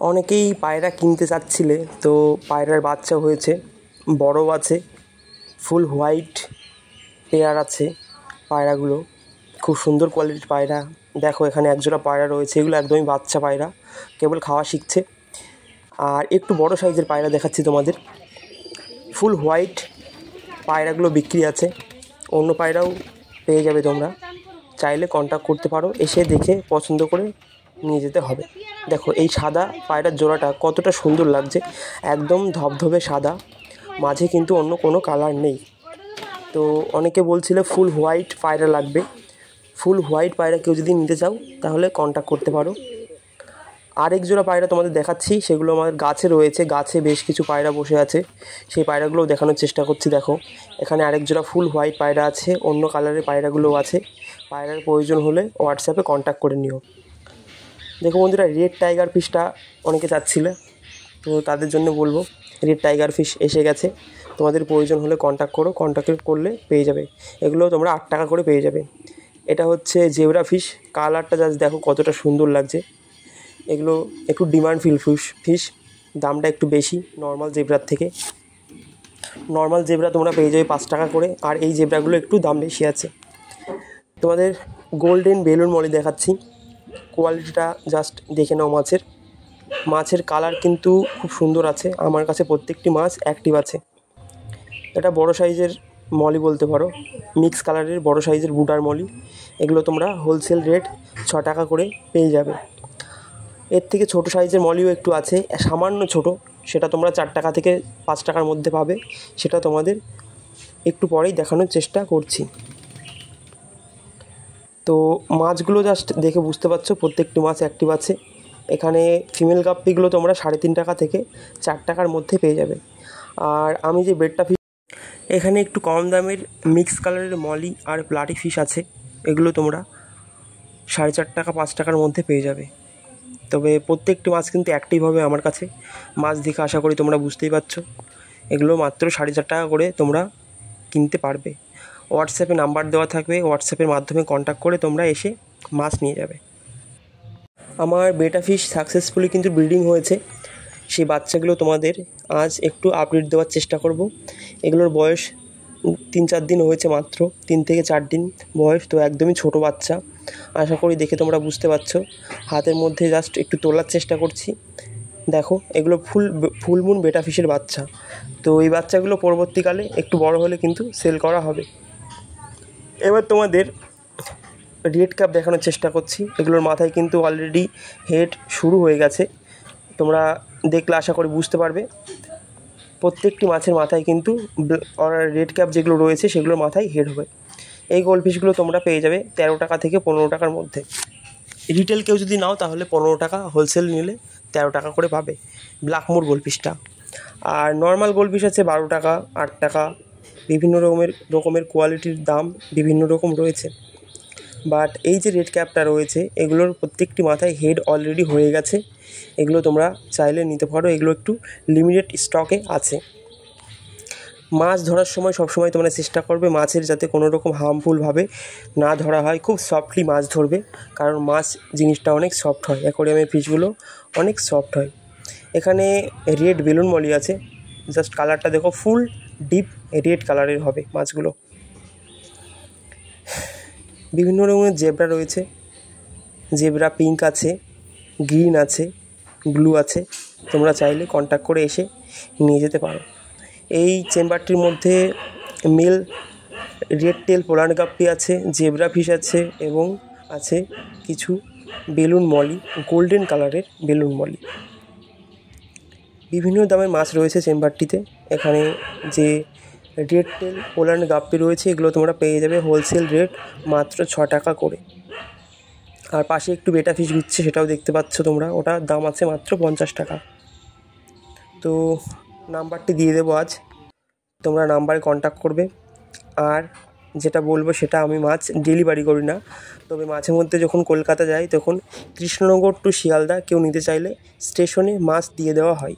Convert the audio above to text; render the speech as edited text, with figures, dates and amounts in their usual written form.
অনেকেই পায়রা কিনতে চাচ্ছিলে, তো পায়রার বাচ্চা হয়েছে, বড়ও আছে, ফুল হোয়াইট পেয়ার আছে পায়রাগুলো। খুব সুন্দর কোয়ালিটির পায়রা। দেখো এখানে একজোড়া পায়রা রয়েছে, এগুলো একদমই বাচ্চা পায়রা, কেবল খাওয়া শিখছে। আর একটু বড় সাইজের পায়রা দেখাচ্ছি তোমাদের। ফুল হোয়াইট পায়রাগুলো বিক্রি আছে, অন্য পায়রাও পেয়ে যাবে তোমরা, চাইলে কন্ট্যাক্ট করতে পারো, এসে দেখে পছন্দ করে নিয়ে যেতে হবে। দেখো এই সাদা পায়রার জোড়াটা কতটা সুন্দর লাগছে, একদম ধবধবে সাদা, মাঝে কিন্তু অন্য কোনো কালার নেই। তো অনেকে বলছিলে ফুল হোয়াইট পায়রা লাগবে। ফুল হোয়াইট পায়রা কেউ যদি নিতে চাও তাহলে কন্ট্যাক্ট করতে পারো। আরেক জোড়া পায়রা তোমাদের দেখাচ্ছি, সেগুলো আমার গাছে রয়েছে, গাছে বেশ কিছু পায়রা বসে আছে, সেই পায়রাগুলোও দেখানোর চেষ্টা করছি। দেখো এখানে আরেক জোড়া ফুল হোয়াইট পায়রা আছে, অন্য কালারের পায়রাগুলোও আছে। পায়রার প্রয়োজন হলে হোয়াটসঅ্যাপে কন্ট্যাক্ট করে নিও। দেখো বন্ধুরা, রেড টাইগার ফিশটা অনেকে চাচ্ছিলে, তো তাদের জন্য বলবো রেড টাইগার ফিশ এসে গেছে। তোমাদের প্রয়োজন হলে কন্ট্যাক্ট করো, কন্ট্যাক্ট করলে পেয়ে যাবে। এগুলো তোমরা 8 টাকা করে পেয়ে যাবে। এটা হচ্ছে জেব্রা ফিশ, কালারটা জাস্ট দেখো কতটা সুন্দর লাগছে। এগুলো একটু ডিমান্ড ফিশ, দামটা একটু বেশি নর্মাল জেব্রার থেকে। নর্মাল জেব্রা তোমরা পেয়ে যাবে 5 টাকা করে, আর এই জেব্রাগুলো একটু দাম বেশি আছে। তোমাদের গোল্ডেন বেলুন মলি দেখাচ্ছি, কোয়ালিটিটা জাস্ট দেখে নাও। মাছের কালার কিন্তু খুব সুন্দর আছে, আমার কাছে প্রত্যেকটি মাছ অ্যাক্টিভ আছে। এটা বড় সাইজের মলি বলতে পারো, মিক্স কালারের বড় সাইজের বুটার মলি। এগুলো তোমরা হোলসেল রেট 6 টাকা করে পেয়ে যাবে। এর থেকে ছোট সাইজের মলিও একটু আছে, সামান্য ছোট, সেটা তোমরা 4 টাকা থেকে 5 টাকার মধ্যে পাবে। সেটা তোমাদের একটু পরেই দেখানোর চেষ্টা করছি। তো মাছগুলো জাস্ট দেখে বুঝতে পারছো প্রত্যেকটি মাছ অ্যাক্টিভ আছে। এখানে ফিমেল গাপ্পিগুলো তোমরা 3.5 টাকা থেকে 4 টাকার মধ্যে পেয়ে যাবে। আর আমি যে বেডটা ফিশ, এখানে একটু কম দামের মিক্স কালারের মলি আর প্লাটি ফিশ আছে, এগুলো তোমরা 4.5 টাকা 5 টাকার মধ্যে পেয়ে যাবে। তবে প্রত্যেকটি মাছ কিন্তু অ্যাক্টিভ হবে আমার কাছে, মাছ দেখে আশা করি তোমরা বুঝতেই পারছো। এগুলো মাত্র 4.5 টাকা করে তোমরা কিনতে পারবে। হোয়াটসঅ্যাপে নাম্বার দেওয়া থাকবে, হোয়াটসঅ্যাপের মাধ্যমে কন্ট্যাক্ট করে তোমরা এসে মাছ নিয়ে যাবে। আমার বেটা ফিশ সাকসেসফুলি কিন্তু ব্রিডিং হয়েছে, সেই বাচ্চাগুলো তোমাদের আজ একটু আপডেট দেওয়ার চেষ্টা করব। এগুলোর বয়স 3-4 দিন হয়েছে, মাত্র 3 থেকে 4 দিন বয়স, তো একদমই ছোট বাচ্চা। আশা করি দেখে তোমরা বুঝতে পারছো। হাতের মধ্যে জাস্ট একটু তোলার চেষ্টা করছি। দেখো এগুলো ফুল মুন বেটা ফিশের বাচ্চা। তো এই বাচ্চাগুলো পরবর্তীকালে একটু বড় হলে কিন্তু সেল করা হবে। এবার তোমাদের রেড ক্যাপ দেখানোর চেষ্টা করছি। এগুলোর মাথায় কিন্তু অলরেডি হেড শুরু হয়ে গেছে, তোমরা দেখলে আশা করি বুঝতে পারবে। প্রত্যেকটি মাছের মাথায় কিন্তু রেড ক্যাপ যেগুলো রয়েছে সেগুলোর মাথায় হেড হবে। এই গোল্ডফিশগুলো তোমরা পেয়ে যাবে 13 টাকা থেকে 15 টাকার মধ্যে। রিটেল কেউ যদি নাও তাহলে 15 টাকা, হোলসেল নিলে 13 টাকা করে পাবে ব্ল্যাকমোর গোল্ডফিশটা। আর নর্মাল গোল্ডফিশ আছে 12 টাকা, 8 টাকা, বিভিন্ন রকমের কোয়ালিটির দাম বিভিন্ন রকম রয়েছে। বাট এই যে রেড ক্যাপটা রয়েছে, এগুলোর প্রত্যেকটি মাথায় হেড অলরেডি হয়ে গেছে। এগুলো তোমরা চাইলে নিতে পারো, এগুলো একটু লিমিটেড স্টকে আছে। মাছ ধরার সময় সবসময় তোমরা চেষ্টা করবে মাছের যাতে কোনো রকম হার্মফুলভাবে না ধরা হয়, খুব সফটলি মাছ ধরবে, কারণ মাছ জিনিসটা অনেক সফট হয়, অ্যাকোয়ারিয়ামের ফিশগুলো অনেক সফট হয়। এখানে রেড বেলুন মলি আছে, জাস্ট কালারটা দেখো, ফুল ডিপ রেড কালারের হবে মাছগুলো। বিভিন্ন রকমের জেব্রা রয়েছে, জেব্রা পিঙ্ক আছে, গ্রিন আছে, ব্লু আছে, তোমরা চাইলে কন্ট্যাক্ট করে এসে নিয়ে যেতে পারো। এই চেম্বারটির মধ্যে মেল রেড টেল পোলার গাপ্পি আছে, জেব্রা ফিশ আছে, এবং আছে কিছু বেলুন মলি, গোল্ডেন কালারের বেলুন মলি। বিভিন্ন দামের মাছ রয়েছে চেম্বারটিতে। এখানে যে রেড টেল পোলার গাপ্পি রয়েছে, এগুলো তোমরা পেয়ে যাবে হোলসেল রেট মাত্র 6 টাকা করে। আর পাশে একটু বেটা ফিশ ঘুরছে, সেটাও দেখতে পাচ্ছ তোমরা, ওটার দাম আছে মাত্র 50 টাকা। তো নাম্বারটি দিয়ে দেবো আজ, তোমরা নাম্বারে কন্ট্যাক্ট করবে। আর যেটা বলবো সেটা, আমি মাছ ডেলিভারি করি না, তবে মাঝে মধ্যে যখন কলকাতা যাই তখন কৃষ্ণনগর টু শিয়ালদা কেউ নিতে চাইলে স্টেশনে মাছ দিয়ে দেওয়া হয়।